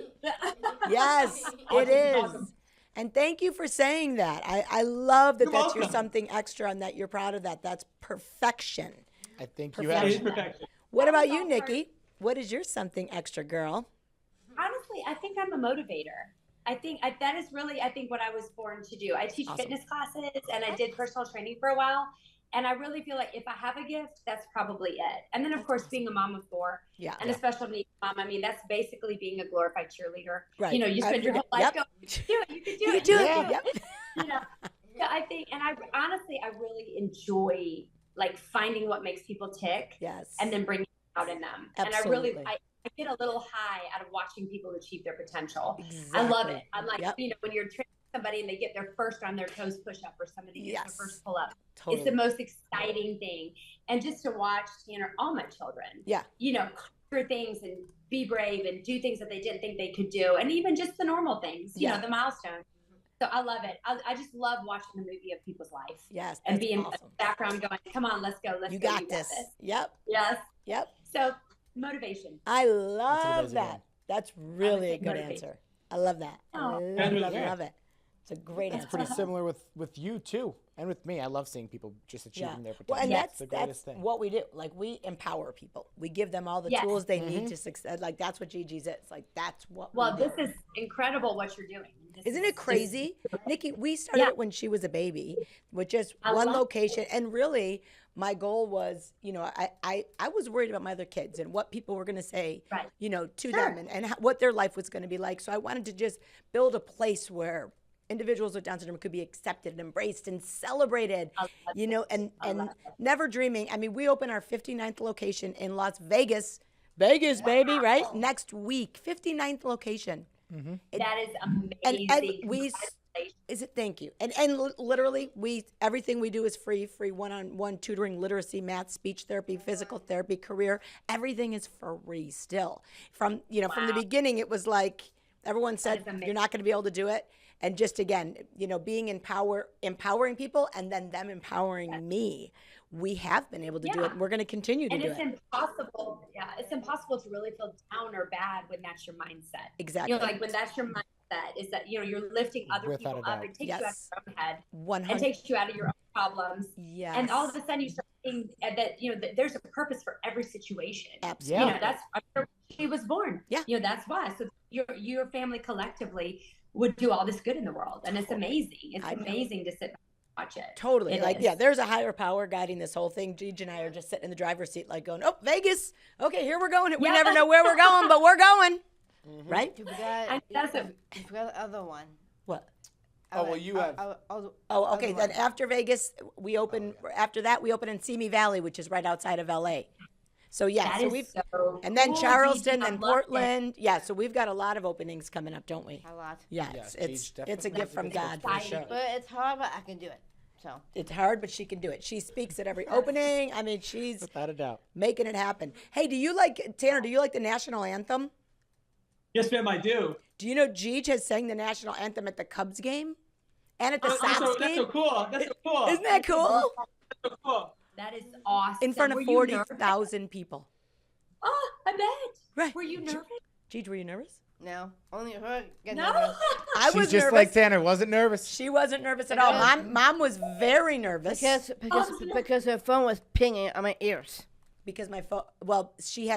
Yes, it Awesome, is. awesome. And thank you for saying that. I love that You're that's your welcome. something extra and that you're proud of that. That's perfection. I think you It have. is perfection. What about was you, all Nicci? What is your something extra, girl? Honestly, I think I'm a motivator. that is really, I think, what I was born to do. I teach Awesome. fitness classes and I did personal training for a while. And I really feel like if I have a gift, that's probably it. And then, of course, being a mom of 4 Yeah. and a special needs mom, I mean, that's basically being a glorified cheerleader. Right. You know, you spend your whole life Yep. going, you can do it, you can do You it. can do you it. can Yep. You know, so I think, and I honestly, I really enjoy like finding what makes people tick Yes. and then bringing it out in them. Absolutely. And I get a little high out of watching people achieve their potential. Exactly. I love it. I'm like, Yep. you know, when you're training somebody and they get their first on their toes push up or somebody gets Yes. their first pull up. Totally. It's the most exciting thing. And just to watch Tanner, all my children, Yeah. you know, conquer things and be brave and do things that they didn't think they could do. And even just the normal things, you Yeah. know, the milestones. So I love it. I just love watching the movie of people's life. Yes. And That's being in awesome. the background going, come on, let's go. Let's You go. got this. Yep. Yes. Yep. So motivation. I love amazing that. one. That's really a think good motivation. answer. I love that. Oh. Love it. It's a great It's answer. pretty similar with you too, and with me. I love seeing people just achieving their potential. Well, and It's that's the greatest thing. what we do. Like we empower people. We give them all the Yes. tools they need to succeed. Like that's what Gigi's is. Like that's what. Well, we do. this is incredible what you're doing. This Isn't is it crazy, Nicci? We started Yeah. it when she was a baby, with just I one love location, and really, my goal was, you know, I was worried about my other kids and what people were going to say, Right. you know, to Sure. them and what their life was going to be like. So I wanted to just build a place where individuals with Down syndrome could be accepted and embraced and celebrated, you know, and never dreaming. I mean, we open our 59th location in Las Vegas, baby, right? Next week, 59th location. That is amazing. And we Congratulations. is it? Thank you. And literally, everything we do is free one-on-one tutoring, literacy, math, speech therapy, physical therapy, career. Everything is free still. From the beginning, it was like everyone said is amazing. you're not going to be able to do it. And just again, you know, being empowering people, and then them empowering me. We have been able to do it, and we're going to continue to And do it's it. impossible. Yeah, it's impossible to really feel down or bad when that's your mindset. Exactly. You know, like when that's your mindset is that, you know, you're lifting other Without people a up. doubt. It takes you out of your own head. 100. And takes you out of your own problems. Yes. And all of a sudden you start seeing that, you know, that there's a purpose for every situation. Absolutely. You know, that's where she was born. Yeah. You know, that's why. So your family collectively would do all this good in the world. And it's amazing. It's amazing to sit back and watch it. Totally. It Like, is. yeah, there's a higher power guiding this whole thing. Gigi and I are just sitting in the driver's seat, like going, oh, Vegas. Okay, here we're going. We Yeah. never know where we're going, but we're going. Right? You forgot, And that's you forgot the other one. What? Oh, well, you have- Oh, okay. Other Then one. after Vegas, we open, after that, we open in Simi Valley, which is right outside of LA. So, yeah. That So is we've, so and then cool, Charleston Gigi. I and love it. Portland. Yeah. So we've got a lot of openings coming up, don't we? A lot. Yeah. Yeah, It's, Gigi it's a definitely gift from has a God. good for the show. But it's hard, but I can do it. So It's hard, but she can do it. She speaks at every opening. I mean, she's Without a doubt. making it happen. Hey, Tanner, do you like the national anthem? Yes, ma'am, I do. Do you know Gigi has sang the national anthem at the Cubs game and at the That's Sox so game? cool. That's so cool. Isn't that cool? so cool. That is awesome. In front of Were you nervous? 40,000 people. Oh, I bet. Right. Were you nervous? Gigi, were you nervous? no, only her get No. nervous. I She's was just nervous. like Tanner, wasn't nervous. She wasn't nervous at all. Mom was very nervous Because her phone was pinging on my ears. because my phone. Well, she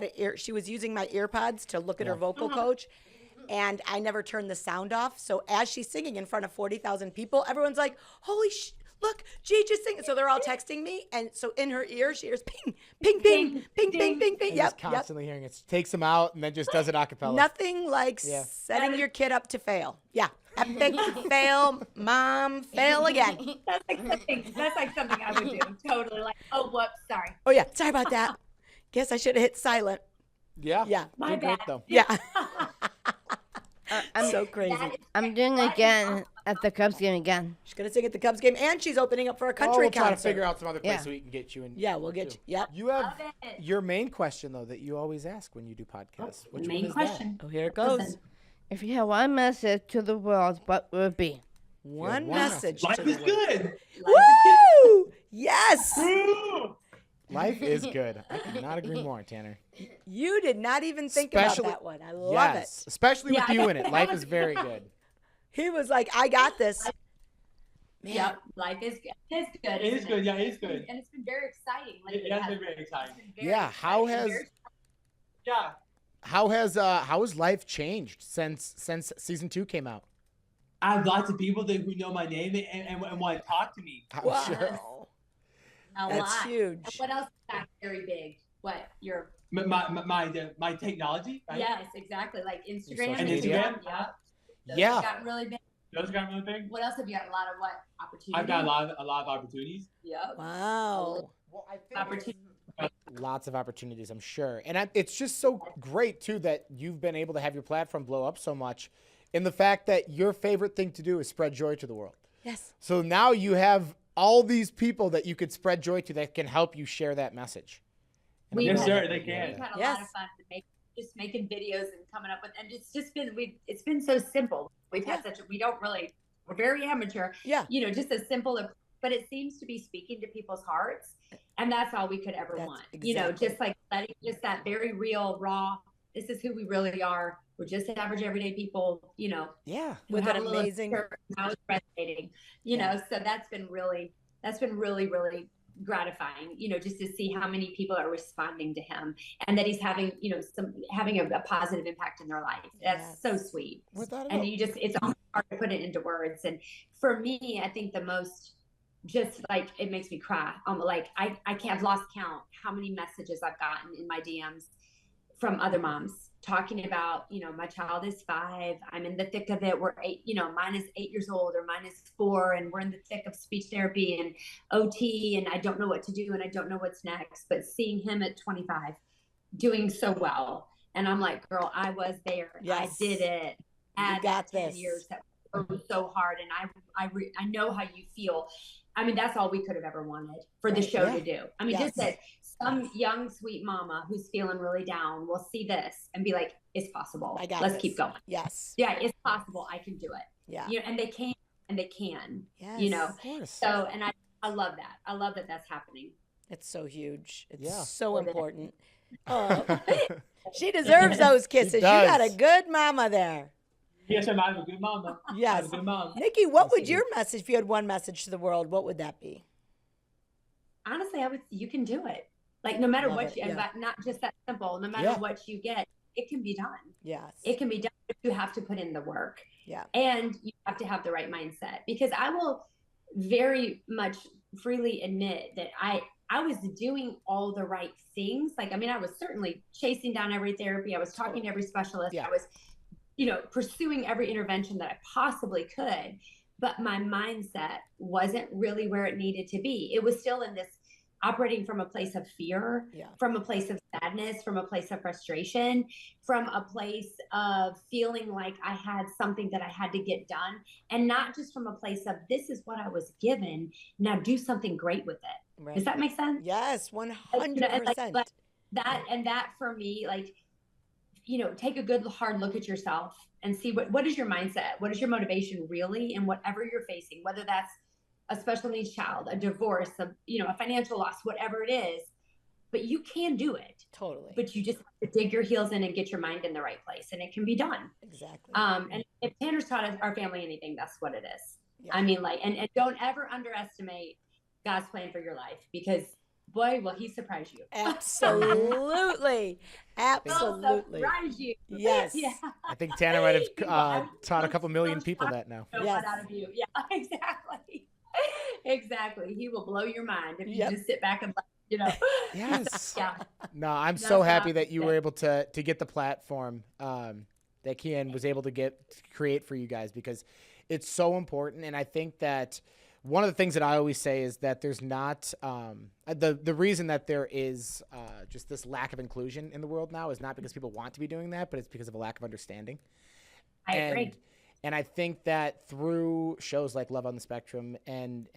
was using my ear pods to look at her vocal coach, and I never turned the sound off. So as she's singing in front of 40,000 people, everyone's like, "Holy look, Gigi's singing!" So they're all texting me, and so in her ear, she hears ping, ping, ping, ping, ping, ping, ping. And Yep, just constantly hearing it. Takes him out and then just does it a cappella. Nothing like Yeah. setting your kid up to fail. Yeah. Epic fail, mom, fail again. That's like something I would do. Totally. Like, oh, whoops, sorry. Oh, yeah. Sorry about that. Guess I should have hit silent. Yeah. Yeah. My You're great bad. though. Yeah. I'm So crazy. That is I'm doing it again at the Cubs game again. She's going to sing at the Cubs game, and she's opening up for a Oh, country we'll try to concert. figure out some other place Yeah. so we can get you in. Yeah, we'll get you. Yep. You have Love it. your main question though that you always ask when you do podcasts. Which one Main is question. Oh, here it goes. Listen. If you had one message to the world, what would it be? One one message. Life to the is world. good. Woo! Yes. Woo! Life is good. I could not agree more, Tanner. You did not even think Especially- about that one. I love Yes, it. especially with Yeah. you in it. Life is very good. He was like, I got this. Man. Yep, life is good. It's good. It is isn't good. Yeah, it is good. And it's been very exciting. Like, It has been very exciting. Yeah, how has Yeah. how has life changed since season 2 came out? I have lots of people who know my name and want to talk to me. I'm Wow. sure. A That's lot. huge. And what else is that very big? What your My technology, right? yes, exactly. Like Instagram. social media. Yeah. Those Yeah. have gotten really big. Those got really big. What else have you got? A lot of what opportunities? I've got a lot of opportunities. Yep. Wow. Well, I think Opportunity. lots of opportunities, I'm sure. And it's just so great, too, that you've been able to have your platform blow up so much in the fact that your favorite thing to do is spread joy to the world. Yes. So now you have all these people that you could spread joy to that can help you share that message. And Yes, I'm glad sir, that they you're doing can. We've that. had a Yes. lot of fun just making videos and coming up with, and it's just been it's been so simple. We've had we're very amateur. Yeah. Just a simple, but it seems to be speaking to people's hearts, and that's all we could ever That's want. exactly. Just like letting just that very real, raw. This is who we really are. We're just average, everyday people. Yeah. Who With have an a little amazing- spirit, how it's resonating. So that's been really, really gratifying, just to see how many people are responding to him and that he's having, having a positive impact in their life. That's so sweet. Without a And doubt. it's hard to put it into words. And for me, I think the most, just like, it makes me cry. Like I can't, I've lost count how many messages I've gotten in my DMs from other moms talking about, my child is 5. I'm in the thick of it. We're 8, mine is 8 years old or mine is 4. And we're in the thick of speech therapy and OT. And I don't know what to do. And I don't know what's next, but seeing him at 25 doing so well. And I'm like, girl, I was there. Yes. I did it. You got 10 this. years that was so hard. And I know how you feel. I mean, that's all we could have ever wanted for the show to do. I mean, Yes. just that some young, sweet mama who's feeling really down will see this and be like, it's possible. I got Let's this. keep going. Yes. Yeah, it's possible. I can do it. Yeah. And they can, Yes. Of course. So, and I love that. I love that that's happening. It's so huge. It's Yeah. so important. Oh, she deserves those kisses. You does. got a good mama there. Yes, I'm a good mom, though. I'm Yes. a good mom. Nikki, what would your message, if you had one message to the world, what would that be? Honestly, you can do it. Like, no matter Love what it, you, yeah. but not just that simple, no matter Yeah. what you get, it can be done. Yes. It can be done, but you have to put in the work. Yeah. And you have to have the right mindset, because I will very much freely admit that I was doing all the right things. Like, I mean, I was certainly chasing down every therapy. I was talking to every specialist. Yeah. I was, pursuing every intervention that I possibly could, but my mindset wasn't really where it needed to be. It was still in this operating from a place of fear, Yeah. from a place of sadness, from a place of frustration, from a place of feeling like I had something that I had to get done, and not just from a place of, this is what I was given, now do something great with it. Right. Does that make sense? Yes, And 100%. like that for me, like, take a good hard look at yourself and see what is your mindset, what is your motivation really, and whatever you're facing, whether that's a special needs child, a divorce, a financial loss, whatever it is, but you can do it. Totally. But you just have to dig your heels in and get your mind in the right place, and it can be done. Exactly. And if Tanner's taught our family anything, that's what it is. Yeah. I mean, like, and don't ever underestimate God's plan for your life, because boy, will he surprise you. Absolutely. Absolutely. He'll surprise you. Yes. Yeah. I think Tanner might have taught a couple million people that now. So Yes. much out of you. Yeah, exactly. Exactly. He will blow your mind if Yep. you just sit back and, Yes. yeah. No, I'm That's so what happy I'm that you were saying. able to get the platform that Kian was able to create for you guys, because it's so important. And I think that one of the things that I always say is that there's not the reason that there is just this lack of inclusion in the world now is not because people want to be doing that, but it's because of a lack of understanding. I agree. And I think that through shows like Love on the Spectrum and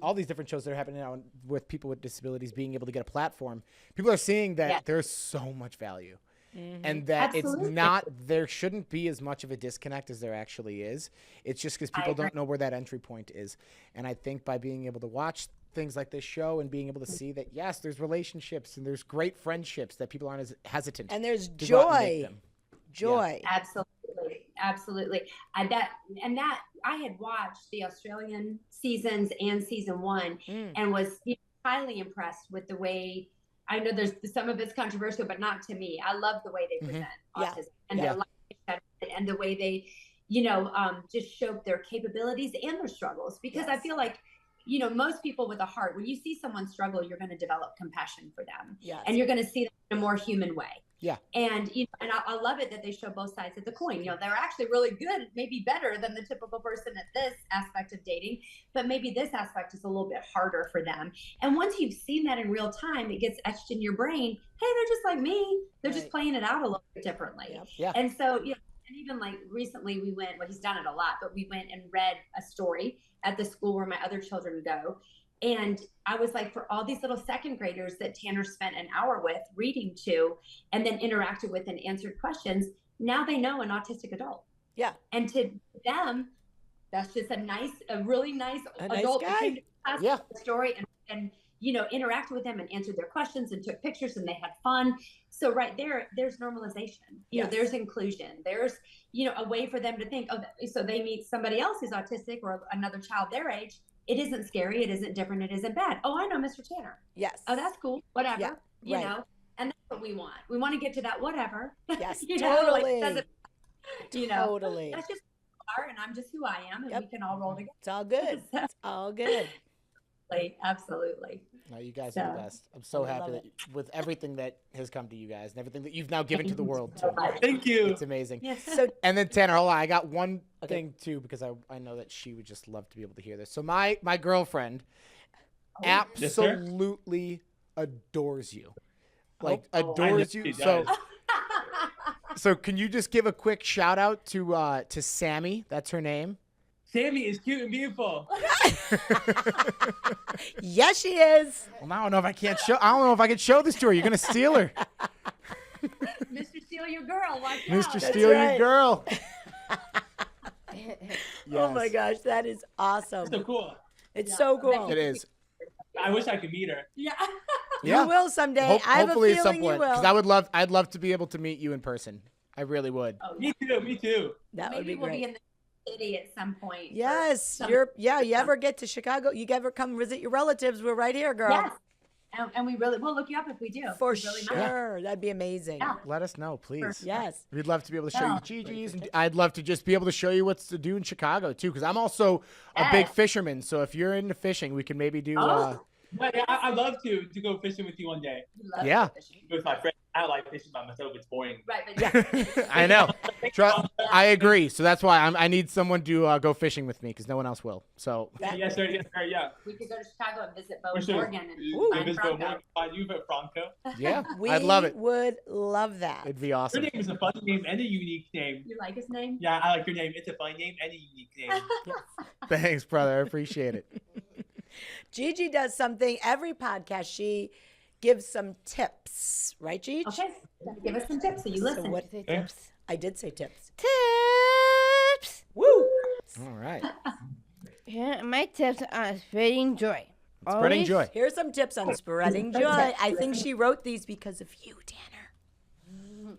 all these different shows that are happening now with people with disabilities being able to get a platform, people are seeing that Yeah. there's so much value. Mm-hmm. And that Absolutely. it's not, there shouldn't be as much of a disconnect as there actually is. It's just because people don't know where that entry point is. And I think by being able to watch things like this show and being able to see that, yes, there's relationships and there's great friendships that people aren't as hesitant And there's to go out and make joy. them. Joy. Absolutely. I had watched the Australian seasons and season 1 and was highly impressed with the way, I know there's some of it's controversial, but not to me. I love the way they present Yeah. autism and Yeah. their life and the way they, just show their capabilities and their struggles. Because I Yes. feel like, most people with a heart, when you see someone struggle, you're going to develop compassion for them. Yes. And you're going to see them in a more human way. Yeah. And, I love it that they show both sides of the coin. They're actually really good, maybe better than the typical person at this aspect of dating, but maybe this aspect is a little bit harder for them. And once you've seen that in real time, it gets etched in your brain. Hey, they're just like me. They're just playing it out a little bit differently. Yep. Yeah. And so, and even like recently we went, he's done it a lot, but we went and read a story at the school where my other children go. And I was like, for all these little second graders that Tanner spent an hour with reading to, and then interacted with and answered questions, now they know an autistic adult. Yeah. And to them, that's just a really nice adult guy. that came to class Yeah. with the story and interacted with them and answered their questions and took pictures and they had fun. So right there's normalization. Yes. There's inclusion. There's, a way for them to think, so they meet somebody else who's autistic or another child their age. It isn't scary. It isn't different. It isn't bad. Oh, I know Mr. Tanner. Yes. Oh, that's cool. Whatever. Yeah, right. And that's what we want. We want to get to that whatever. Yes. Like, Totally. it doesn't, Totally. that's just who we are, and I'm just who I am, and Yep. we can all roll together. It's all good. It's all good. Absolutely. No, you guys are the So- best. I'm so I happy love that with everything that has come to you guys and everything that you've now given to the world too. Thank you. It's amazing. Yes. So And then Tanner, hold on, I got one Okay. thing too because I know that she would just love to be able to hear this. So my girlfriend Yes, sir. absolutely adores you. Like I adores know you. she So does. so can you just give a quick shout out to Sammy? That's her name. Sammy is cute and beautiful. yes, she is. Well, now I don't know if I can't show. I don't know if I can show this to her. You're gonna steal her, Mr. Steal Your Girl, watch Mr. out. Steal right. Your Girl. Oh my Yes. gosh, that is awesome. So cool. It's so cool. It is. I wish I could meet her. Yeah. Yeah. You will someday. I have a Hopefully at some feeling you point, because will. I'd love to be able to meet you in person. I really would. Oh, Me too. Me too. That would maybe be we'll be great. in the city at some point. Yes, you ever get to Chicago, you ever come visit your relatives, we're right here, girl. Yes. And we'll look you up if we do. For We really might. sure. That'd be amazing. Yeah. Let us know, please. Yes. We'd love to be able to show Yeah. you Gigi's, and I'd love to just be able to show you what's to do in Chicago too, because I'm also a big Yes. fisherman. So if you're into fishing, we can maybe do. Oh. But I'd love to go fishing with you one day. We love Yeah. fishing. With my friends. I don't like fishing by myself. It's boring. Right, but yeah. I know. I agree. So that's why I need someone to go fishing with me because no one else will. So Yes, sir. Yes, sir. Yeah. We could go to Chicago and visit Bo For and sure. Morgan and You find visit Franco. Morgan, find you at Franco. yeah, We I'd love it. would love that. It'd be Your awesome. name is a funny name and a unique name. You like his name? Yeah, I like your name. It's a funny name and a unique name. Thanks, brother. I appreciate it. Gigi does something every podcast. She gives some tips, right, Gigi? Okay. Give us some tips so you So listen. what- Say Yeah. tips. I did say tips. Tips. Woo! All right. Here are my tips on spreading joy. Spreading Always- joy. Here's some tips on spreading joy. I think she wrote these because of you, Tanner.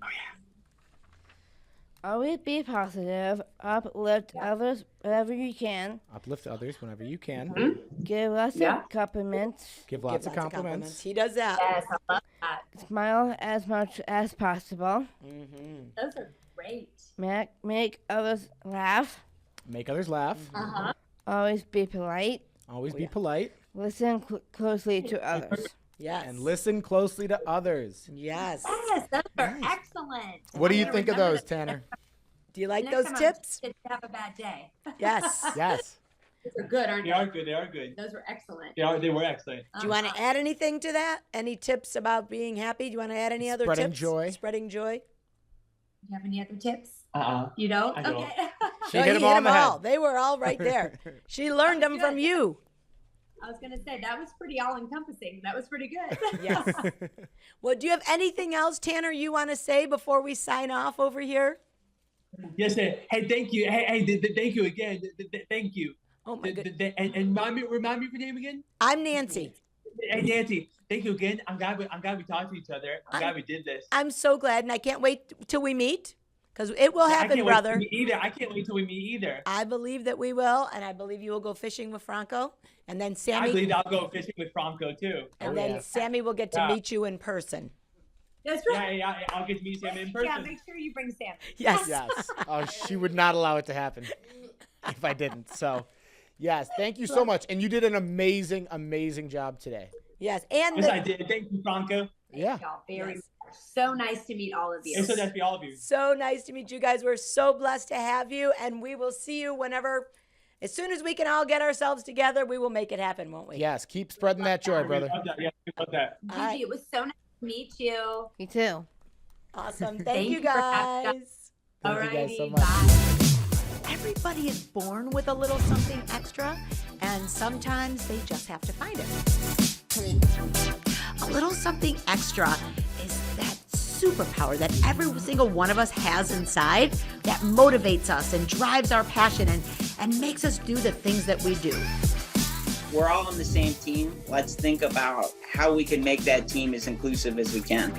Always be positive. Uplift others wherever you can. Uplift others whenever you can. Give lots Yeah. of compliments. Give lots of Give compliments. He does that. Yes, I love that. Smile as much as possible. Mm-hmm. Those are great. Make others laugh. Make others laugh. Uh-huh. Always be polite. Always Oh, be yeah. polite. Listen closely to others. Yes. And listen closely to others. Yes. Yes, those are excellent. What do I'm you gonna think of remember those, Tanner? Do you like Next those time I'm tips? tempted to have a bad day. Yes. Yes. Those are good, aren't They they? are good. They are good. Those were excellent. They were excellent. Do you want to add anything to that? Any tips about being happy? Do you want to add any other Spreading tips? joy. Spreading joy. Do you have any other tips? Uh-uh. You don't? I don't. Okay. She No, hit he them all in the all. head. They were all right there. She learned them from you. I was going to say, that was pretty all-encompassing. That was pretty good. Yes. Well, do you have anything else, Tanner, you want to say before we sign off over here? Yes, sir. Hey, thank you. Hey, thank you again. Thank you. Oh my goodness. And remind me of your name again. I'm Nancy. Hey, Nancy. Thank you again. I'm glad we talked to each other. I'm glad we did this. I'm so glad, and I can't wait till we meet because it will I happen, can't brother. Wait till we meet either. I can't wait till we meet either. I believe that we will, and I believe you will go fishing with Franco, and then I Sammy, believe I'll go fishing with Franco too. and Oh, then yeah. Sammy will get to Yeah. meet you in person. That's right. Yeah, I'll get to meet Sam in person. Yeah, make sure you bring Sam. Yes. Yes. Oh, she would not allow it to happen if I didn't. So, yes, thank you so much. And you did an amazing, amazing job today. Yes. And Yes, I did. Thank you, Franco. Yeah. Y'all very Yes. much. So nice to meet all of you. It's so nice to meet all of you. so nice to meet you guys. We're so blessed to have you. And we will see you whenever, as soon as we can all get ourselves together, we will make it happen, won't we? Yes. Keep spreading that joy, brother. Yeah, about that. Gigi, All right. it was so nice to meet you. Me too. Awesome. Thank Thank you you for having guys. Thank you guys so Alrighty, much. bye. Everybody is born with a little something extra, and sometimes they just have to find it. A little something extra is that superpower that every single one of us has inside that motivates us and drives our passion and makes us do the things that we do. We're all on the same team. Let's think about how we can make that team as inclusive as we can.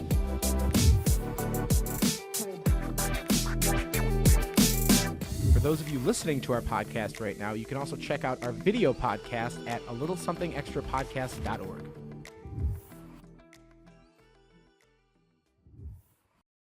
For those of you listening to our podcast right now, you can also check out our video podcast at alittlesomethingextrapodcast.org.